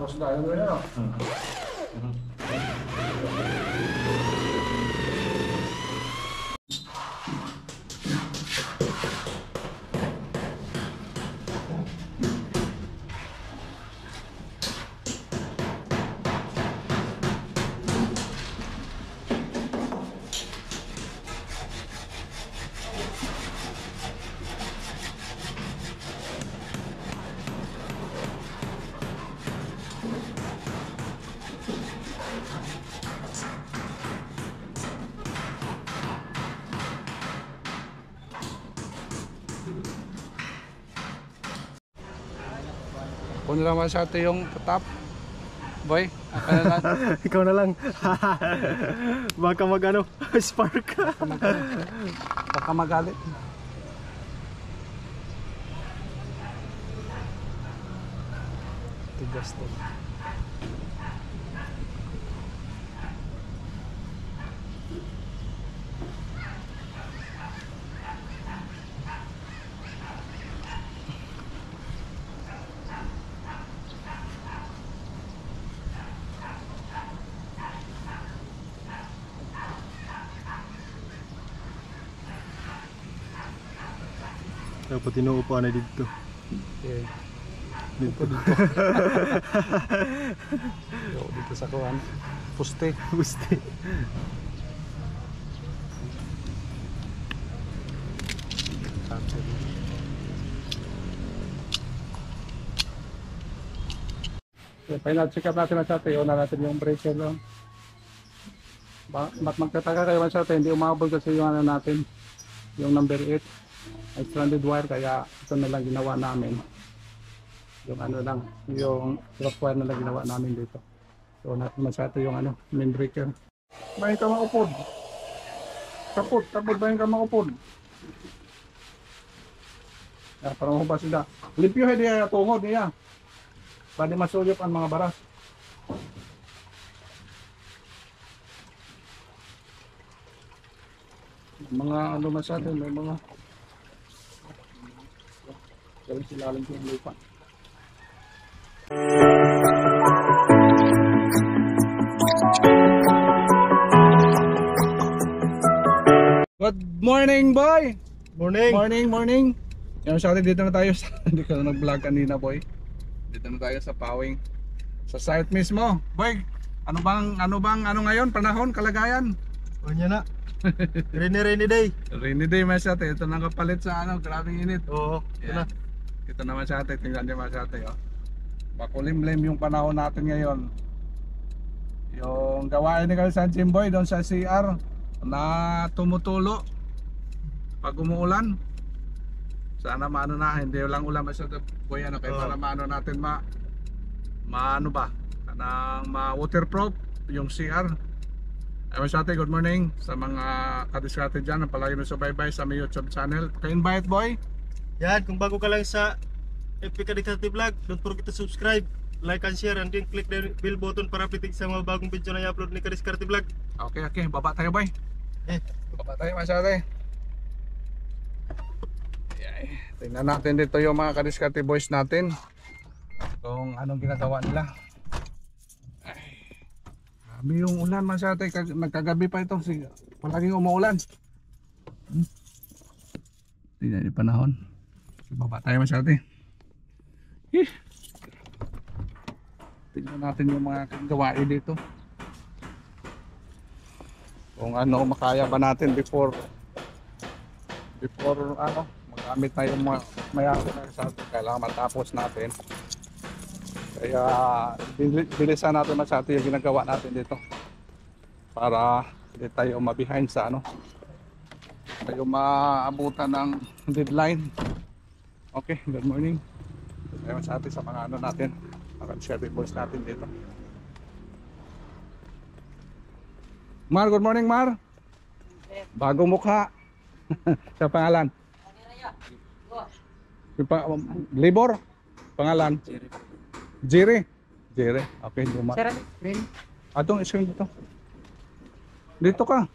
Tapos na yun rin ano. Kung naman sa atin yung top boy, na lang. Ikaw na lang. Baka mag-ano, spark. Baka magalit. Tigas to. Dapat inuupuan na dito. Okay. Dito. Dito sa kuwan. Puste. Gusti. Okay, final check up natin sa atin. Una natin yung breaker lang. Magtataka kayo sa atin. Hindi umabot kasi yung ano natin. Yung number 8. Ay stranded wire, kaya ito na lang ginawa namin. Yung ano lang, yung drop wire na lang ginawa namin dito. So natin masyado yung ano, main breaker. Bahin ka maupod. Kapod bahin ka maupod. Parang hubas sila. Limpyo hindi tungod niya. Pwede masuyop ang mga baras. Mga ano masyado, may mga gawin sila lang yung lupa. Good morning, boy! Morning! Yan sa atin, dito na tayo sa hindi ka na nag-vlog kanina, boy. Dito na tayo sa Pawing. Sa site mismo. Boy, ano ngayon? Panahon, kalagayan? O niya na. Rainy day. Rainy day mas ate. Ito nang kapalit sa ano, grabing init. Oo, ito na. Ito naman sa ate, tingnan niyo mas ate, oh. Makulimlim yung panahon natin ngayon. Yung gawain ni San Jimboy doon sa CR na tumutulo pag umuulan. Sana maano na, hindi lang ulan masyado boy, ano, kaya para maano natin maano ba, kanang ma-waterproof yung CR. Ay masyate, good morning sa mga kadiskarte dyan ang palagi na subaybay sa may YouTube channel. Pa-invite boy. Yan, kung bago ka lang sa FP Kadiskarte Vlog, don't forget to subscribe, like and share, and then click the bell button para pitik sa mga bagong video na i-upload ni Kadiskarte Vlog. Okay, baba tayo boy. Baba tayo masyate. Tingnan natin dito yung mga kadiskarte boys natin kung anong ginagawa nila. Kami yung ulan masyate, nagkagabi pa ito, palaging umuulan. Tingnan yung panahon. Baba tayo masyate. Tingnan natin yung mga gawain dito, kung ano makaya ba natin before ano magamit na yung mayroon na sa atin. Kailangan matapos natin, kaya bilisan natin masyado yung ginagawa natin dito para hindi tayo ma-behind sa ano, tayo maabutan ng deadline. Okay, good morning tayo sa atin sa mga ano natin, mga share boys natin dito. Mar, good morning Mar. Bagong mukha. Sa pangalan? Libor? Pangalan? Jerry. Okay, Juma. Atong screen dito. Dito ka.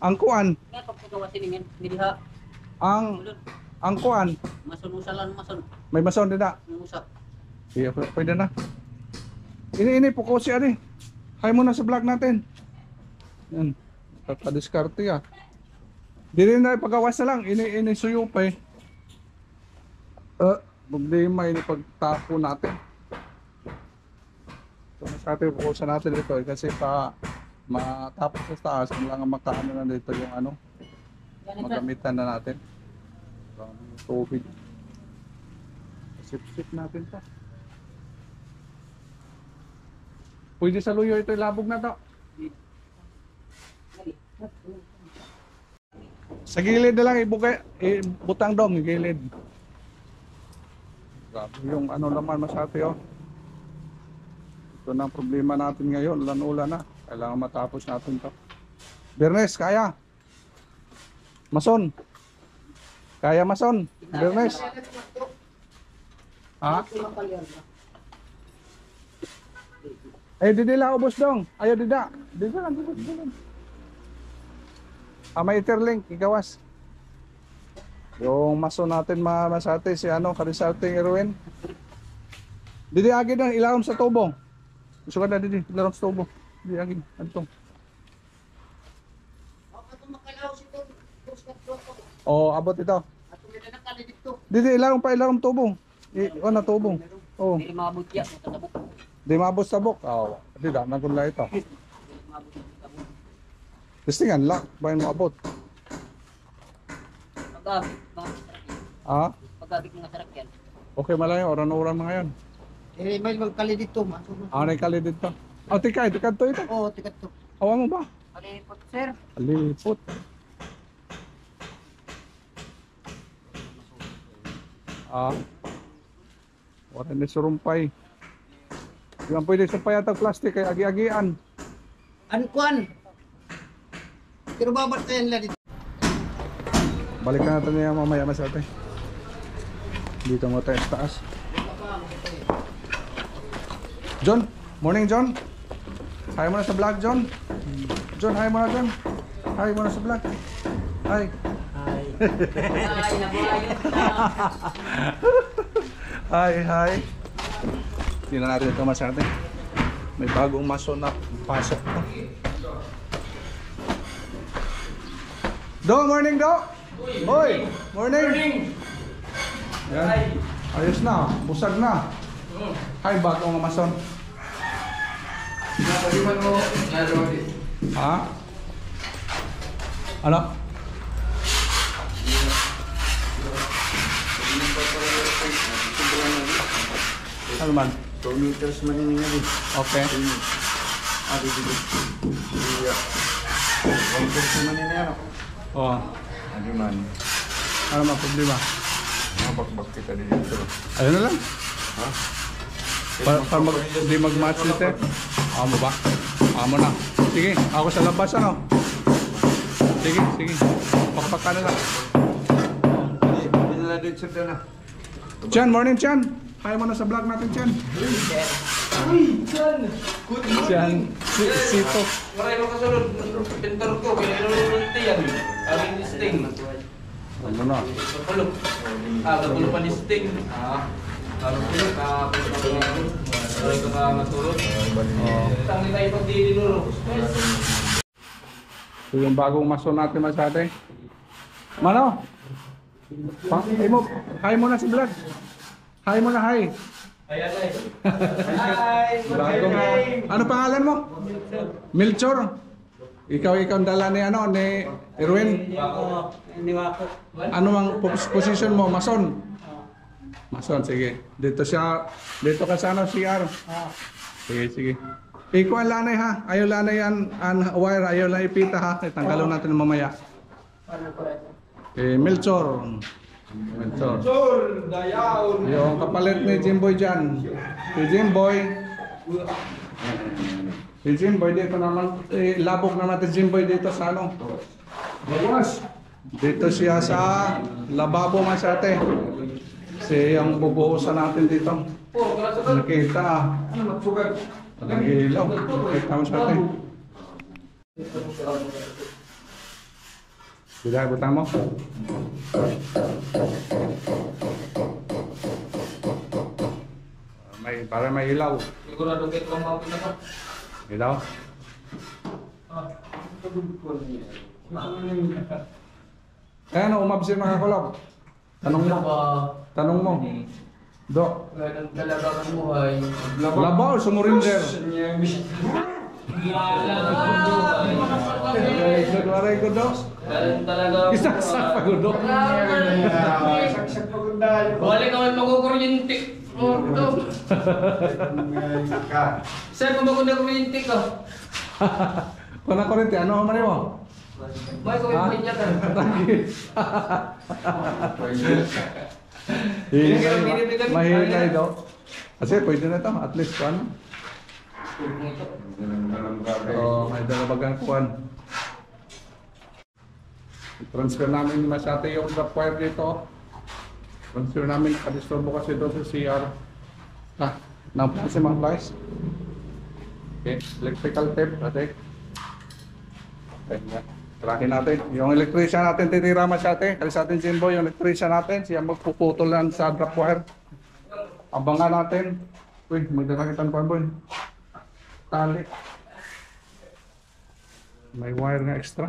Ang kuan. ang kuan. Masun-usa lang masun. May mason din na. Usa. Iya, pwede na. Ini pukosi ani. Hay mo na sa vlog natin. Yan. Kakadiskarte ah. Dili na pagawas na lang. Ini suyo pa eh. Problema ini pagtapo natin. So, sa atin pukosan natin dito eh, kasi pa matapos sa taas, kailangan makaano na dito yung ano, magamitan na natin. Tubig. Sip-sip natin to. Pwede sa luyo ito, ilabog na to. Sa gilid na lang, ibutang dong, gilid. Grabe yung ano naman masate oh. Ito na ang problema natin ngayon, ulan-ulan na. Kailangan matapos natin to. Bernes, kaya? Mason? Kaya Mason? Bernes? Ha? Eh, di nila ubos dong. Ayaw dida. Dida lang, dida lang. May Interlink, ikawas. Yung Mason natin masate, si ano, Karisalting Erwin. Didi agad na, ilarom sa tubo. Gusto ka na, didi, ilarom sa tubo. Didi agad, antong. Oh, abot ito. Didi, ilarom pa, ilarom tubo. Na tubo. Oh. Hindi maabot ya, matabok. Di mabos tabok. Oo. Di da, nagunla ito. Testingan lang, bayan mo abot. Pag-abit, Ah? pag-abit mga sarakyan. Okay, malayo. Oran-oran mga yan. Eh, may magkali dito, masun. Nagkali dito. Oh, tikad to ito. Oo, tikat to. Awa mo ba? Palipot, sir. Alipot. Wala na surumpay. Di man pwede sumpay atang plastic kay agi-agian. Ankuan. Pero babat tayo nila dito. Balik na natin niya mamaya masate. Dito mo tayo sa taas. John, morning John. Hi mo na sa vlog John. John, hi mo na John. Hi mo na sa vlog. Hi. Ay, nabuhay. Hi. Tingnan natin ito masate. May bagong mason na pasok pa. Do, morning Do. Hoy, morning. Yan. Ayos na, busag na. Hi, bagong mason. Ha? Ano? Ano man? 2 meters man ini nga din. Okay. Adi dito. Iya. 1 meters man ini ano. Oh, Adi man. ano man problema? Mabakbak kita dito. Ayun na lang. Ha? Para di mag-match nito. Amo ba? Amo na. Sige, ako sa labas ano. Sige. Pakpaka na lang. Hindi na dito sa na. Chan, morning Chan. Hi mo na sa vlog natin Chan. Chan. Sito. Maray mo kasunod, pintor ko, kinilulunti yan. Aming listing. Ano na? Kapulog. Kapulog pa listing. Kapulog, kapulog. Maray ka matulog. Tangi tayo pag di dinulog. Ito yung bagong mason natin masate. Mano? Hi mo na si vlog. Hi mo na, hi. Ayan ay. Bagong, ano pangalan mo? Milchor. Ikaw ang dala ni ano ni Erwin. Niwako. Ano ang position mo? Mason. Mason, sige. Dito ka sa ano, CR. Sige. Ikaw ang lanay ha. Ayaw lanay ang wire, ayaw lang ipita ha. Tanggalon natin mamaya. Milchor. Yung kapalit ni Jimboy dyan. Si Jimboy dito naman, labog naman si Jimboy dito sa ano. Dito siya sa lababo masate. Yung bubuhusan natin dito. Nakita. Ang ilaw. Nakita masate. Tidak, butang mo. Para may ilaw. Sigurado kayo kung mga pinaka. Ilaw. Kaya ano, umabsin mga kulog. Tanong mo. Tanong mo. Do. Ganun talaga ang buhay. Labaw, sumurinder. Waray ko do. Ganun talaga ang Isa sa pagudo. Wala ka man makukuryente. Sir, kung bago na kuryente ka. Kung na kurente, ano man mo? May kuryente niya ka. Mahirap daw. Kasi pwede na ito, at least ano. May dalabagang kuwan. Transfer namin masyate yung drop wire dito. Transfer namin, nakadisturbo kasi doon sa CR. Nampun si mga flies. Okay, electrical tape, ate. Okay, tracking natin. Yung electrician natin titira masyate. Kasi sa atin Jimbo, yung electrician natin, siya magpuputol lang sa drop wire. Abangan natin. Uy, magdakakitan pa boy. Tali. May wire nga extra.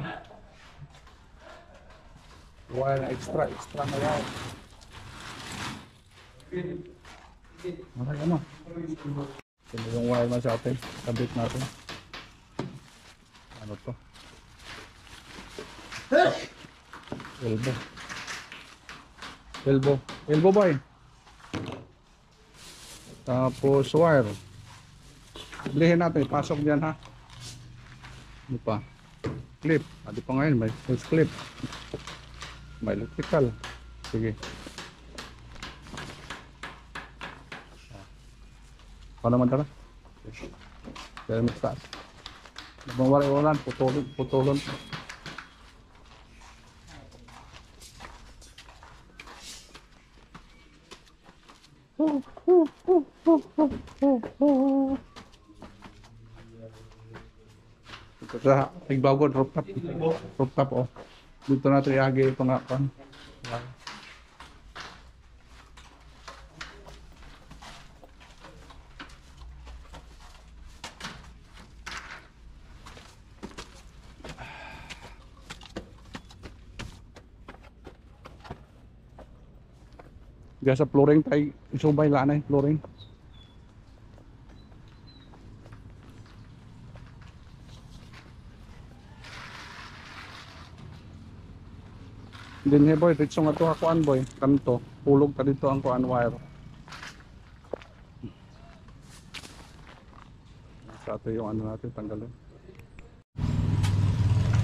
Wire na extra na wire. Maray ano? Ito yung wire na sa atin. Kabit natin. Ano to? Elbow boy. Tapos wire. Bilihin natin, pasok diyan ha. Ano pa? Clip. Adi pa ngayon, may hose clip. May electrical. Sige. Paano naman tara? Dahil mas taas. Nabawari ulan, putulon. Ito sa Igbago, rooftop. Rooftop, oh. Dito natin iagi ito nga pan. Diyan sa flooring tayo isubay lanay flooring. Din he boy, dito nga ito kuan boy, kanto, pulog ta dito ang kuan wire. Sa ito yung ano natin, tanggalin.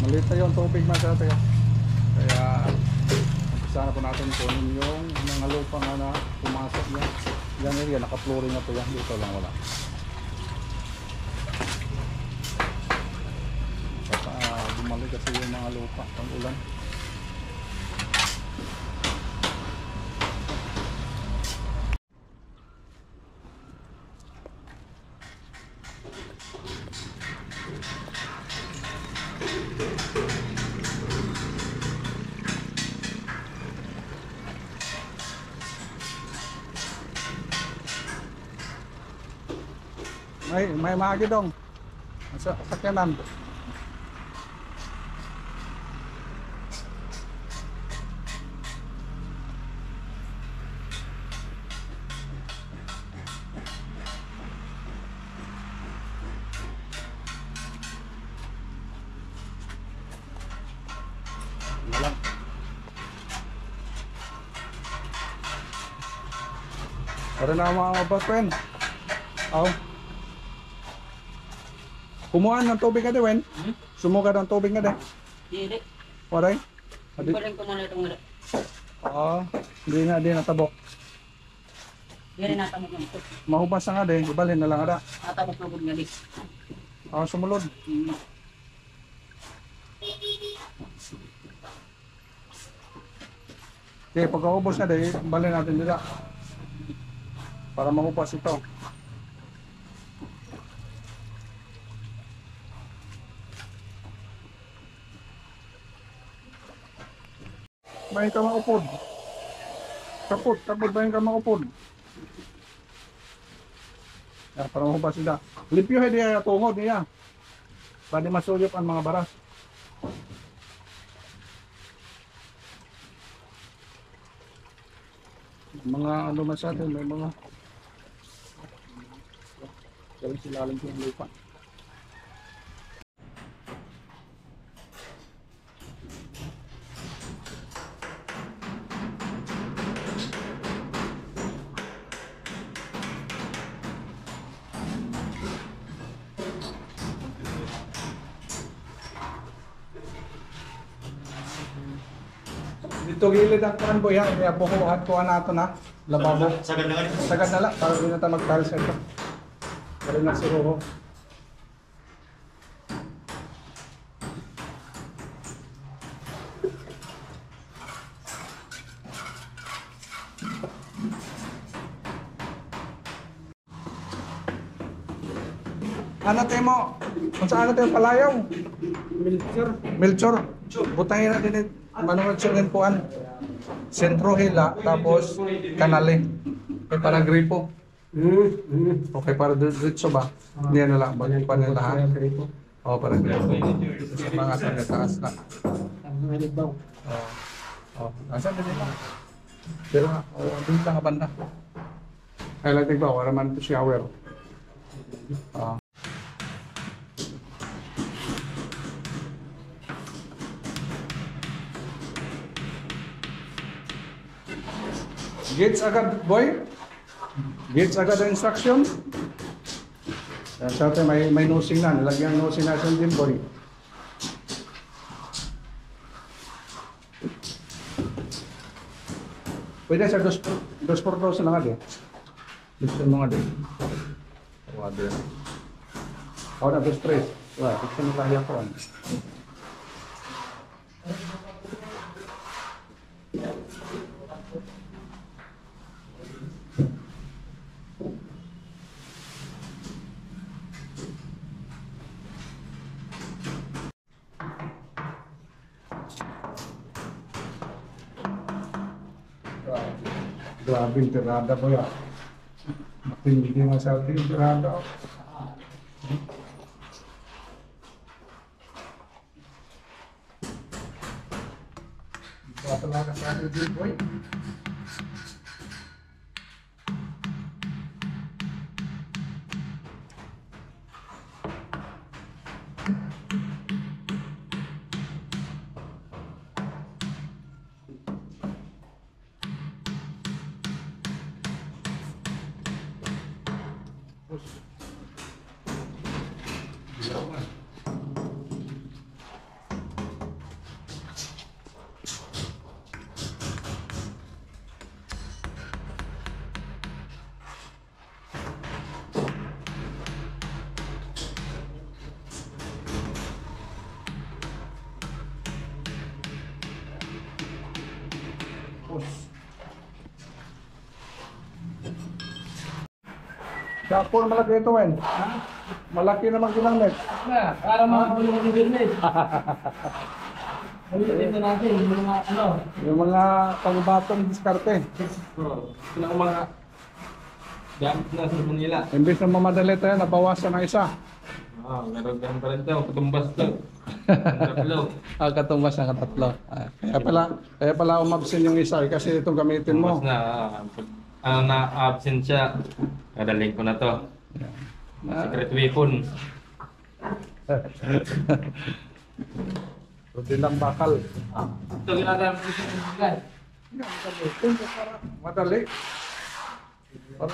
Maliit na yung tubig na kaya sana po natin kunin yung mga lupa nga na pumasok yan. Yan area, naka-flooring na po yan, dito lang wala. Bumalik kasi yung mga lupa pang ulan. May magi dong. Sa sakyanan. Wala. Para na mga boyfriend. Oh. Kumuha ng tubig ka din, sumuka ng tubig nga din. Hindi. Waray? Iparin ko muna itong Oo, hindi na din natabok. Hindi rin natamog ng ito. Mahubas na nga din, ibalhin na lang ada. Natabog-tubog nga di. Sumulod. Okay, pagkaubos na din, ibalhin natin nila. Para mahubas ito. bahin ka maupod. Kapot bahin ka maupod. Ya, para mo ba sila? Limpyo niya tungod niya. Para di masuyop ang mga baras. Mga ano masyado, may mga gawin silalim yung lupa. Dito gilid ang kuhan boy ha, kaya bukuhan kuhan nato na lababo. Sagad na ganito. Sagad na lang, para di na tayo mag-tiles ito. Para na si Roho. Ano tayo mo? Kung saan tayo palayaw? Melchor. Butangin natin manunod siya ng puan. Sentro Hila, tapos Kanale. Okay, para gripo. Okay, para diretso ba? Hindi na lang, bagay pa nila ha? Oo, para gripo. Sa mga taga-taas na. Oo. Asan din nila? Pero nga, doon lang ka banda. Ay, lang tigba, wala man ito shower. Oo. Gates agad, boy. Gates agad ang instruction. Sa atin may nosing na. Nilagyan nosing na siya din, boy. Pwede sa 2x2 lang adi. Gusto mo nga din. Wala. Ako na 2x3. Wala, gusto mo kaya ko. Grabe yung tirada po yan. Matindi masyado yung tirada. Ito talaga sa atin din boy. Sakpo na malaki ito, Wen. Malaki naman ginamit. Para makapulong ng business. Ulitin na natin yung mga ano. Yung mga pangbatong diskarte. Ito na ang mga gamit na sa Manila. Imbis na mamadali tayo, nabawasan ng isa. Meron pa rin ito, katumbas ito. Tatlo. Katumbas ng katatlo. Kaya pala umabsin yung isa kasi itong gamitin mo. Katumbas na, na-absent siya. Kadaling ko na to. Secret weapon. Rutin lang bakal. Ito ginagamit ko sa mga Madali. Para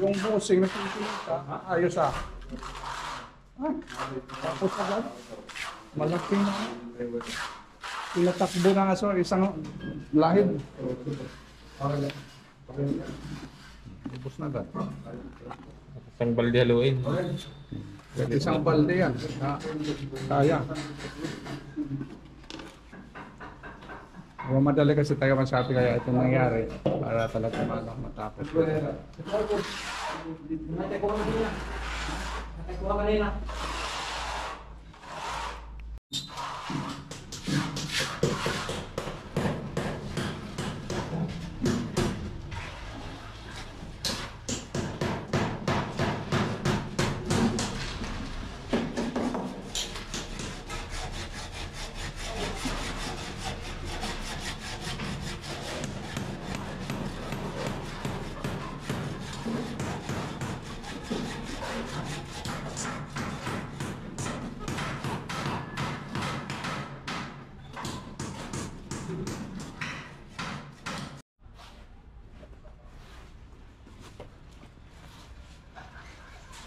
yung busing na pinipinta, ayos tapos agad. Malaki na. Pinatakbo na nga so, isang lahid. Ubus na agad. isang balde haluin. Isang balde yan. Kaya. Madali kasi tayo masabi kaya itong nangyari para talaga matapos.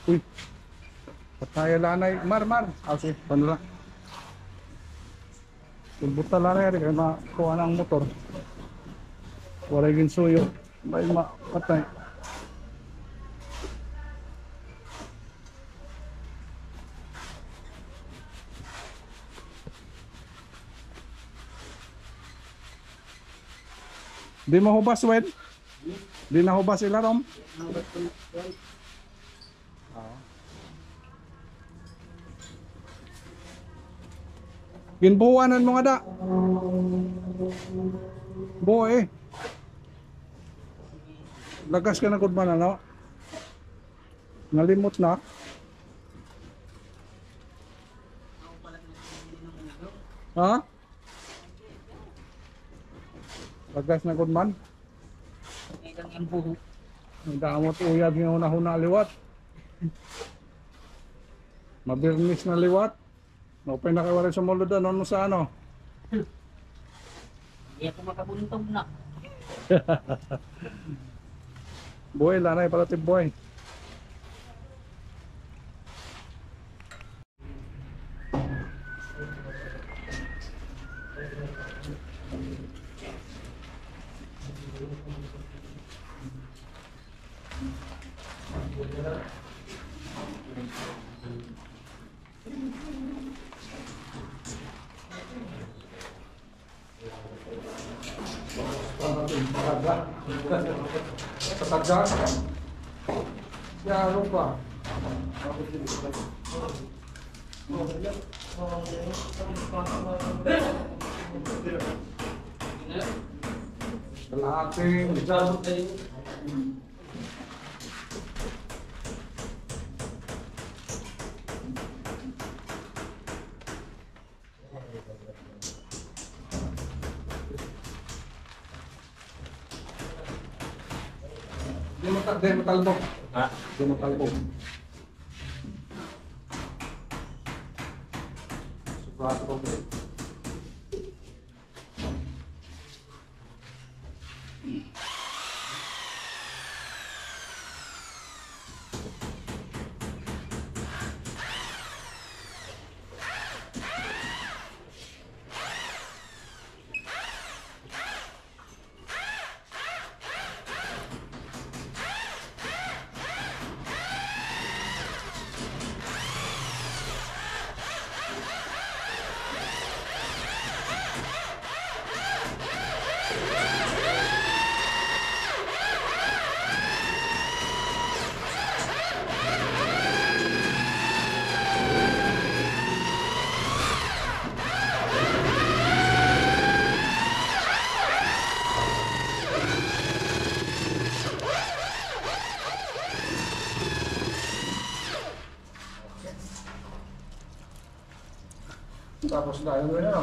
Uy. Pataya lanay. Mar. Okay, paano lang. Pagbuta lanay rin kaya makuha na ang motor. Wala yung suyo. May mapatay. Di mahubas, Wen? Di nahubas sila, Rom? Ginbuwanan mo nga da. Boy. Lagas ka na kung ba na, no? Nalimot na. Ha? Lagas na kung man. Ang damot uyad ng una-una liwat. Mabirnis na liwat. Napay na kayo rin sa mulod ano sa ano. Hindi ako makabuntog na. Boy, lanay pala ti boy. Sa ya lupa. Kalahating Di mo talbog. Ha? Di mo talbog. Subrato ko. Tapos na yun ano?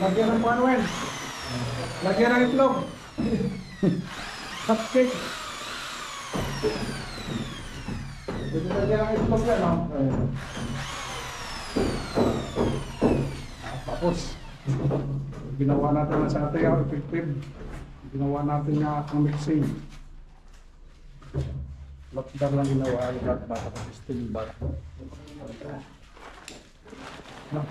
Lagyan ng panuin. Lagyan ng itlog. Cupcake. Lagyan ng itlog yan, no? Tapos, ginawa natin na sa ating effective. Ginawa natin na ang mixing. Lockdown lang ginawa. Lahat ba? Still ba? No?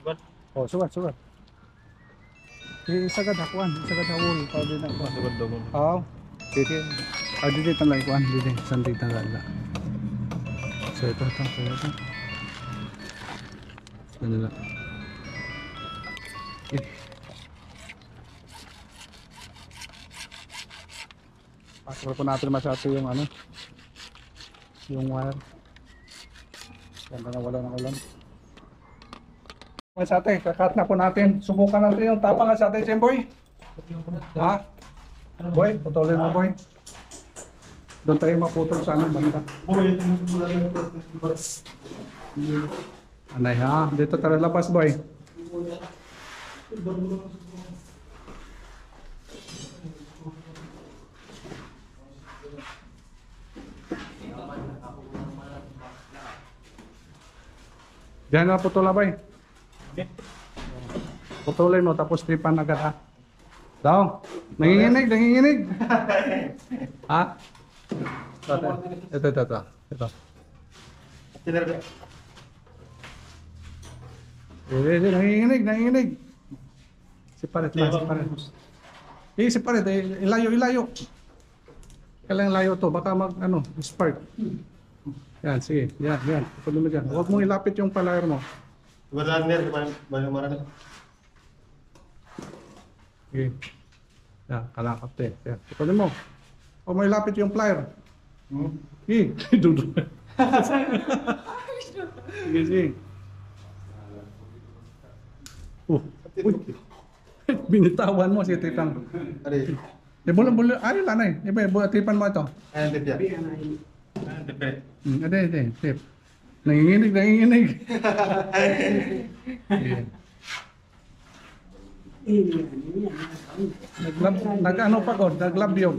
Sugat. Oh, sugat. Isagad hakuan, isagad hawul pa din ako. Sugat daw mo. Oh. Dito. Dito tanlay kuan, dito sandita lala. So ito. Ano lang. Okay. Pasok po natin masyado yung ano, yung wire. Ganda na wala ng ulan. Sa atin, kakat na po natin. Subukan natin yung tapang sa atin, Boy. Ha? Boy, putulin mo, Boy. Doon tayo maputol sa anong banda. Anay ha, dito tayo labas, Boy. Diyan na putula, Boy. Putulin mo tapos tripan agad ha. Daw, nanginginig. Ha? Ito. Nanginginig. Separate. Separate. Ilayo. Kailangan layo to, baka spark. Yan, sige. Yan. Patuloy mo dyan. Huwag mong ilapit yung plier mo. Okay. Yan, kalakap te. Yan, patuloy mo. Huwag mong ilapit yung plier. Sige. Dudu. Sige. Uy. Binitawan mo si Tipang. Bulan-bulan. Ayun lang eh. Tipan mo ito. Ade. Tip. Nanginginig. Nag-ano pa ko, naglabyog.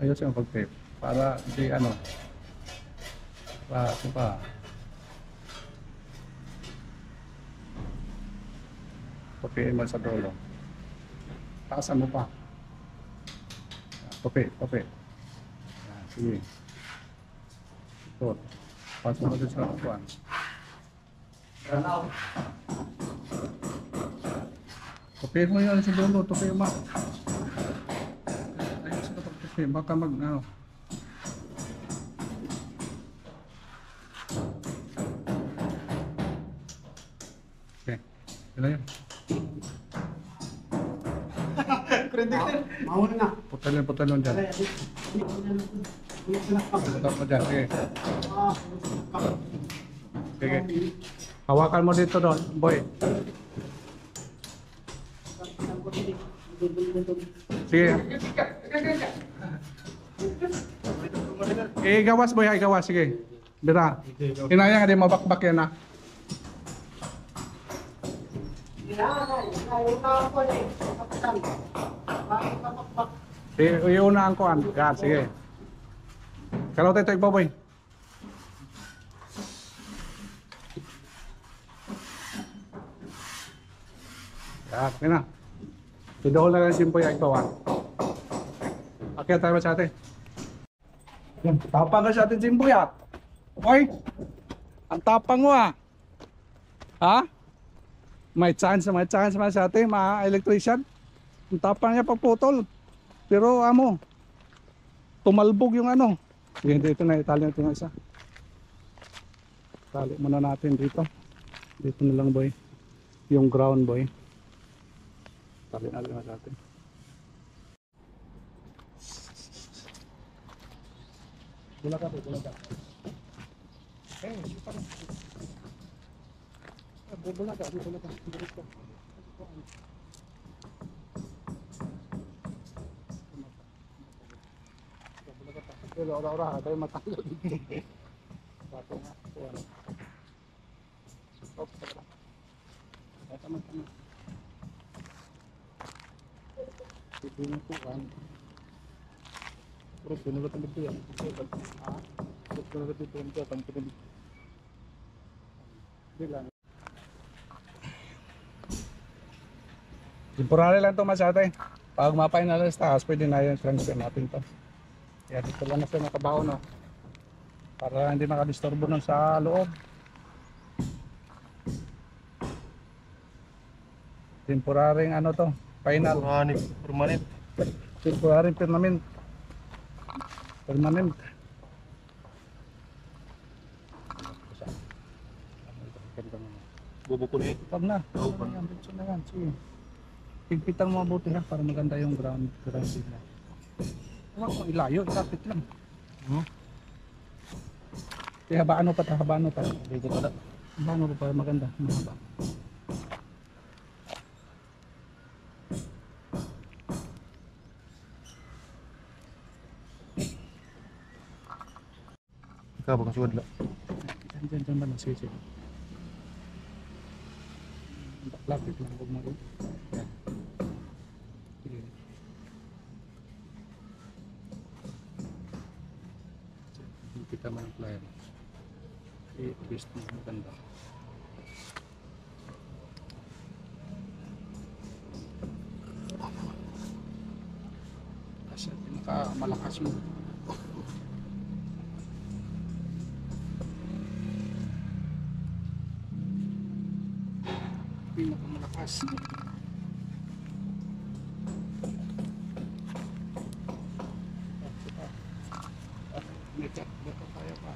Ayos yung pag-tape. Para di pa. Tupiin mo sa dulo. Taasan mo pa. Tupi. Yan, sige. Ito. Pasok mo din sa kapuan. Tupiin mo yun sa dulo. Tupiin mo. Ayos ka pag-tupi. Baka Okay. Yun yun. Putalin dyan. Putal mo dyan, sige. Sige. Hawakan mo dito doon, Boy. Sige. Gawas, Boy, gawas, sige. Bira. Hinayang hindi mabakbak yan ha. Iunaan ko an. Yan, sige. Kalau tayo Boy. Yan, yun na. Tudahol na lang simpo yung ikawan. Okay, tayo sa atin. Yan, tapang ka sa atin simpo yan. Boy, ang tapang mo ah. Ha? May chance sa atin, mga electrician. Ang tapang niya pagputol. Pero tumalbog yung Sige, dito na, itali natin yung isa. Tali muna natin dito. Dito na lang, Boy. Yung ground, Boy. Tali na lang natin. Bula ka. Bula ka. Pero ora tayo matanggal dito. Bato nga. Tama. Ito po kan. Pero pinulot ang dito yan. Pinulot dito yan. Bilang. Temporary lang ito masyate. Pag ma-finalize taas, pwede na yung transfer natin ito. Kaya dito lang na siya nakabaho para hindi makadisturbo nun sa loob. Temporaring to, final. Permanent. Temporaring permanent. Permanent. Bubuko na eh. Pag na. Dito na yan. Sige. Higpitan mo mabuti ha para maganda yung grounding mo. Huwag mo ilayo, ilapit lang. Kaya habaan mo pa ta, habaan mo pa. Dito pala. Habaan mo pa para maganda. Mahaba. Ikaw baka suwad lang. Diyan ba na sige. Lapit lang, huwag mo rin. Yan. Sige. Kita mo ng player. I-twist mo maganda. Kasi pinakamalakas mo. Pinakamalakas. Dito tayo pa.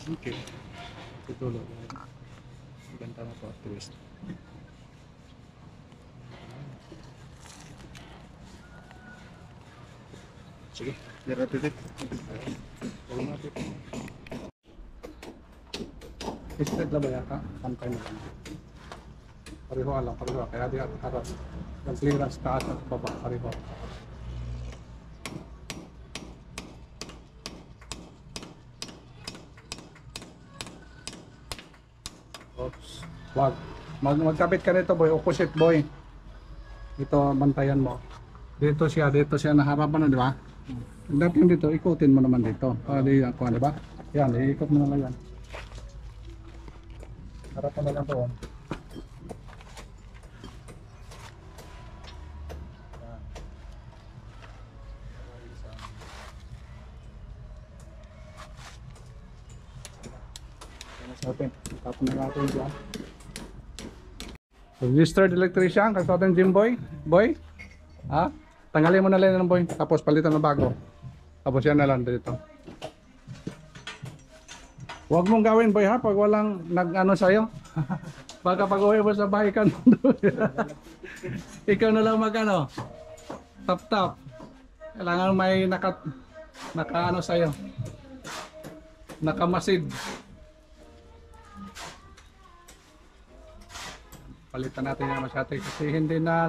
Okay. Tutuloy. Ganda na to, twist. Sige. Dira titik. Huwag natin. Straight na ba yata? Pantay na lang. Pareho lang, pareho. Kaya di at harap. Yung clearance taas at baba, pareho. Oops. Wag. Magkabit ka nito boy, opposite boy. Ito, bantayan mo. Dito siya na harapan na, di ba? Dating dito, ikutin mo naman dito. Di ako, di ba? Yan, iikot mo na lang yan. Harapan na lang doon. Open. Tapos na natin dyan. Registered electrician, kasi natin Jim Boy. Boy? Ha? Tanggalin mo na lang ng boy. Tapos palitan ng bago. Tapos yan na lang dito. Huwag mong gawin boy ha, pag walang nag-ano sa'yo. Baka pag uwi mo sa bahay ka ikaw na lang mag-ano. Tap-tap. Kailangan may naka-ano sa'yo. Nakamasid. Palitan natin yung masyate kasi hindi na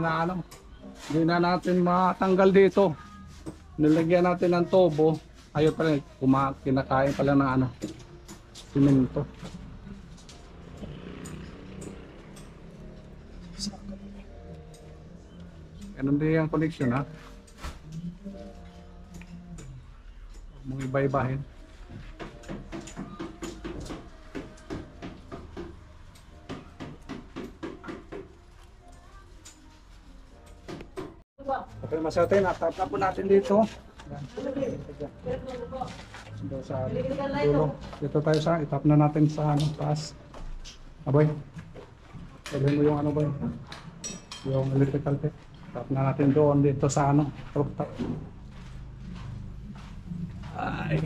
hindi na natin matanggal dito. Nilagyan natin ng tubo. Ayun pa rin, kinakain pa lang ng simento. Ganun din yung connection ha. Huwag mong iba-ibahin. Okay, masatin, natap na po natin dito. Dito sa dulo. Dito tayo sa, itap na natin sa taas. Aboy. Sabihin mo yung boy. Yung electrical tape. Tap na natin doon dito sa rooftop. Ay.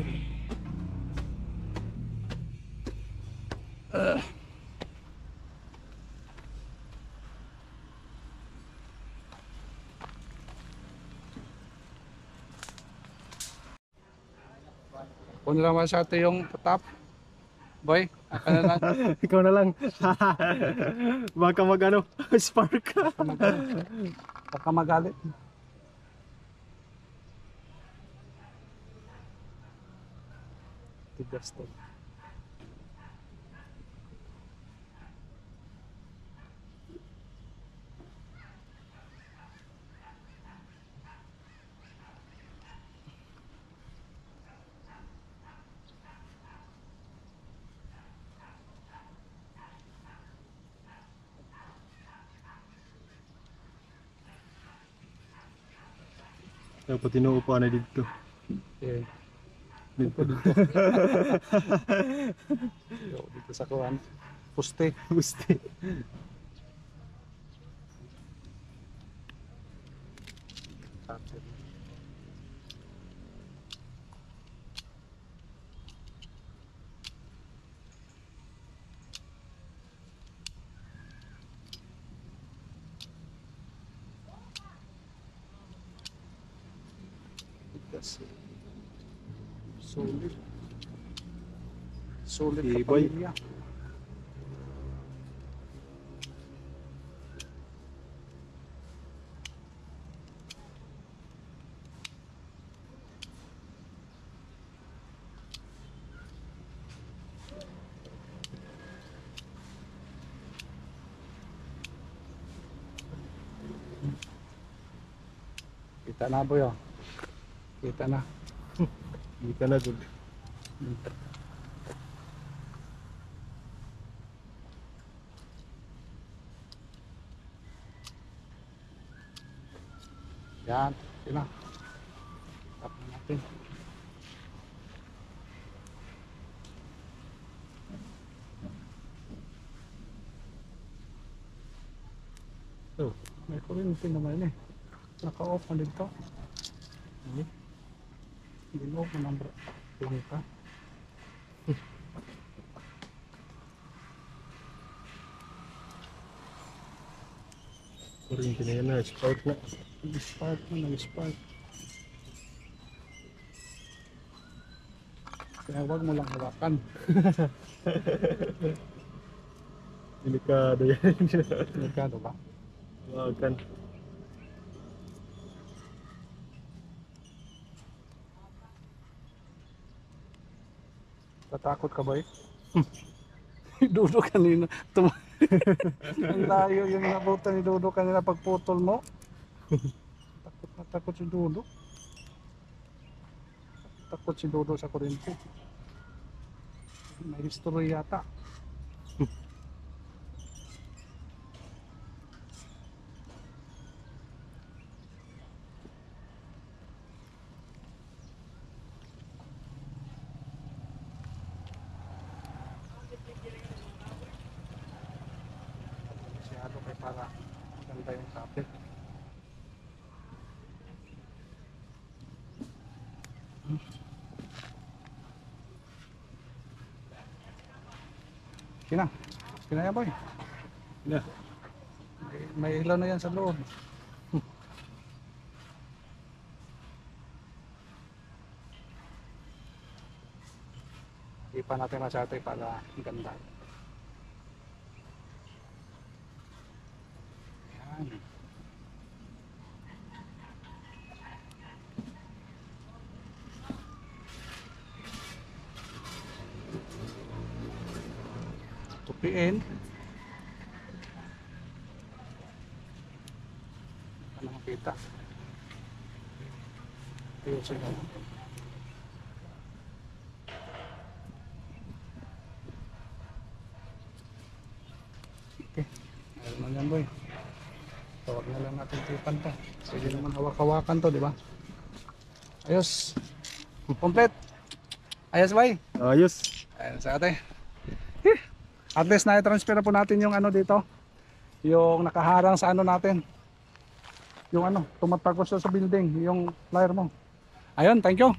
Kung naman sa atin yung top. Boy, ako na lang. Ikaw na lang. Baka spark. Baka magalit. Tigas to. Dapat tinuupuan na dito. Okay. Dito. Dito sa kuwan. Puste. Gusti. Yes. Solid. Solid Iboy. kapamilya. Kita na boy oh. Kita na. Hindi ka na good. Yan, sila. Tap na natin. Oh, may kuryente naman eh. Naka-off na dito. Dinog mo ng plangka. Kuryente na yan na, spark na. Nag-spark na, nag-spark. Kaya huwag mo lang hawakan. Delikado yan. Delikado ba? Wakan. Tatakot ka ba eh? Dudo kanina. Ang layo yung nabutan ni Dudo kanina pagputol mo. Takot na takot si Dudo. Takot si Dudo sa kuryente. May history yata. Masyado kay para maganda yung kapit. Kina, kina yan boy. Na. May ilaw na yan sa loob. Ipa natin masyado para ang ganda. Yan. Tupiin. Ano makita? Ayusin mo. Okay. Ayun na yan boy. Tawag na lang natin tipan to. Pwede naman hawak-hawakan to, di ba? Ayos. Complete. Ayos boy. Ayos. Ayun sa ate. At least na-transfer na po natin yung ano dito. Yung nakaharang sa ano natin. Yung ano, tumatagos sa building. Yung flyer mo. Ayun, thank you.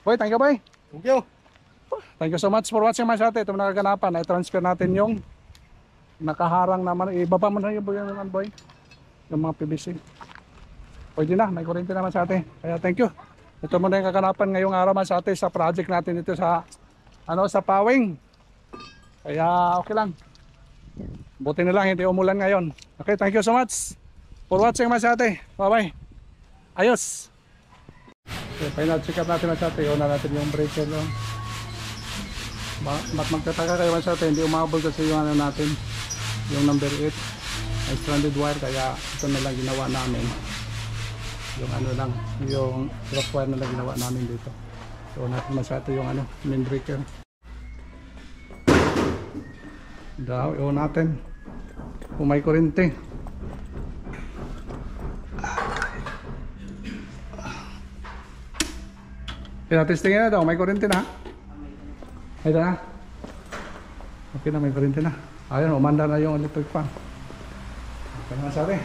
Boy, thank you boy. Thank you. Thank you so much for watching my ate. Ito nakaganapan. Na-transfer natin yung nakaharang naman. Ibaba mo na yung boy. Yung mga PVC. Pwede na, may kuryente naman sa ate. Kaya thank you. Ito muna yung kaganapan ngayong araw man sa ate sa project natin dito sa ano sa Pawing. Kaya okay lang. Buti na lang hindi umulan ngayon. Okay, thank you so much for watching my ate. Bye bye. Ayos. Okay, final check up natin sa ate. Una natin yung breaker lang. Magtataka kayo sa ate, hindi umabol kasi yung ano natin. Yung number 8. Ay stranded wire kaya ito na lang ginawa namin. Yung ano lang, yung cross wire na lang ginawa namin dito. So natin masyado yung ano, main breaker. Daw, iwan natin kung may kuryente. Pinatestingin na daw, may kuryente na. Ito na. Okay na, may kuryente na. Ayun, umanda na yung electric fan. Okay na sabi.